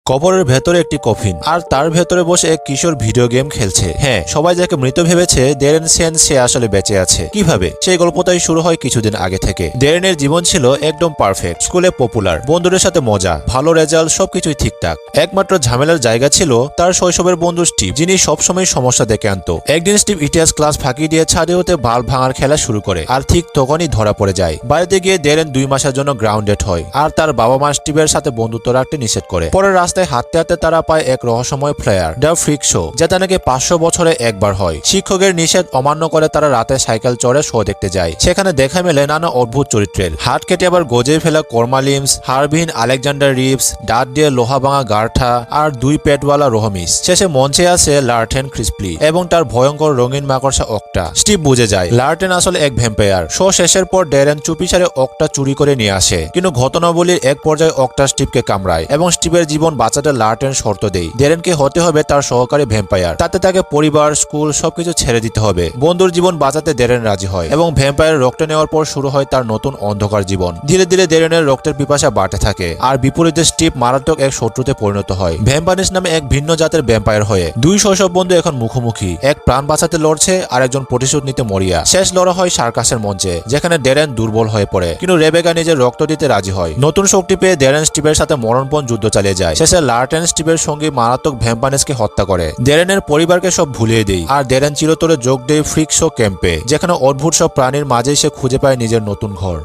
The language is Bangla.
কবরের ভেতরে একটি কফিন আর তার ভেতরে বসে এক কিশোর ভিডিও গেম খেলছে। হ্যাঁ, সবাই যাকে মৃত ভেবেছে ডেরেন সেন সে আসলে বেঁচে আছে। কিভাবে? সেই গল্পটাই শুরু হয় কিছুদিন আগে থেকে। ডেরেনের জীবন ছিল একদম পারফেক্ট, স্কুলে পপুলার, বন্ধুদের সাথে মজা, ভালো রেজাল্ট, সবকিছুই ঠিকঠাক। একমাত্র ঝামেলার জায়গা ছিল তার শৈশবের বন্ধু স্টিভ, যিনি সবসময় সমস্যা ডেকে আনতো। একদিন স্টিভ ইতিহাস ক্লাস ফাঁকি দিয়ে ছাদে হতে বাল্ব ভাঙার খেলা শুরু করে, আর ঠিক তখনই ধরা পড়ে যায়। বাড়িতে গিয়ে ডেরেন 2 মাসের জন্য গ্রাউন্ডেড হয়, আর তার বাবা মা স্টিভের সাথে বন্ধুত্ব রাখতে নিষেধ করে। পরে রাস্তায় হাঁটতে হাঁটতে তারা পায় এক রহস্যময় ফ্লেয়ার, দ্য ফ্রিক শো, যেটা নাকি 500 বছরে একবার হয়। শিক্ষকের নিষেধ অমান্য করে তারা রাতে সাইকেল চড়ে শো দেখতে যায়। সেখানে দেখা মেলে নানা অদ্ভুত চরিত্রের, হাত কেটে আবার গজে ফেলা কর্মালিমস, হারবিন আলেকজান্ডার রিভস, দাঁত দিয়ে লোহা ভাঙা গার্থা, আর 2 পেটওয়ালা রহমিস। শেষে মঞ্চে আছে লার্টেন ক্রিসপ্লি এবং তার ভয়ঙ্কর রঙিন মাকড়সা অক্টা। স্টিভ বুঝে যায় লার্টেন আসলে এক ভ্যাম্পায়ার। শো শেষের পর ডেরেন চুপিসারে অক্টা চুরি করে নিয়ে আসে, কিন্তু ঘটনাবলীর এক পর্যায়ে অক্টা স্টিভকে কামড়ায় এবং স্টিভের জীবন বাঁচাতে লার্টেন শর্ত দেয়, ডেরেনকে হতে হবে তার সহকারী ভ্যাম্পায়ার, তাতে তাকে পরিবার, স্কুল সবকিছু ছেড়ে দিতে হবে। বন্ধুর জীবন বাঁচাতে ডেরেন রাজি হয় এবং ভ্যাম্পায়ার রক্ত নেওয়ার পর শুরু হয় তার নতুন অন্ধকার জীবন। ধীরে ধীরে ডেরেনের রক্তের পিপাসা বাড়তে থাকে, আর বিপরীতে স্টিভ মারাত্মক এক শত্রুতে পরিণত হয়, ভ্যাম্পানিস নামে এক ভিন্ন জাতের ভ্যাম্পায়ার হয়ে। 2 শৈশব বন্ধু এখন মুখোমুখি, এক প্রাণ বাঁচাতে লড়ছে আর একজন প্রতিশোধ নিতে মরিয়া। শেষ লড়া হয় সার্কাসের মঞ্চে, যেখানে ডেরেন দুর্বল হয়ে পড়ে, কিন্তু রেবেকা নিজের রক্ত দিতে রাজি হয়। নতুন শক্তি পেয়ে ডেরেন স্টিভের সাথে মরণপণ যুদ্ধ চালিয়ে যায়। শেষে লার্টেন স্টিভের সঙ্গে মারাত্মক ভ্যাম্পানিসকে হত্যা করে। ডেরেনের পরিবারকে সব ভুলিয়ে দেয়, আর ডেরেন চিরতরে যোগ দেয় ফ্রিক শো ক্যাম্পে, যেখানে অদ্ভুত সব প্রাণীর মাঝেই সে খুঁজে পায় নিজের নতুন ঘর।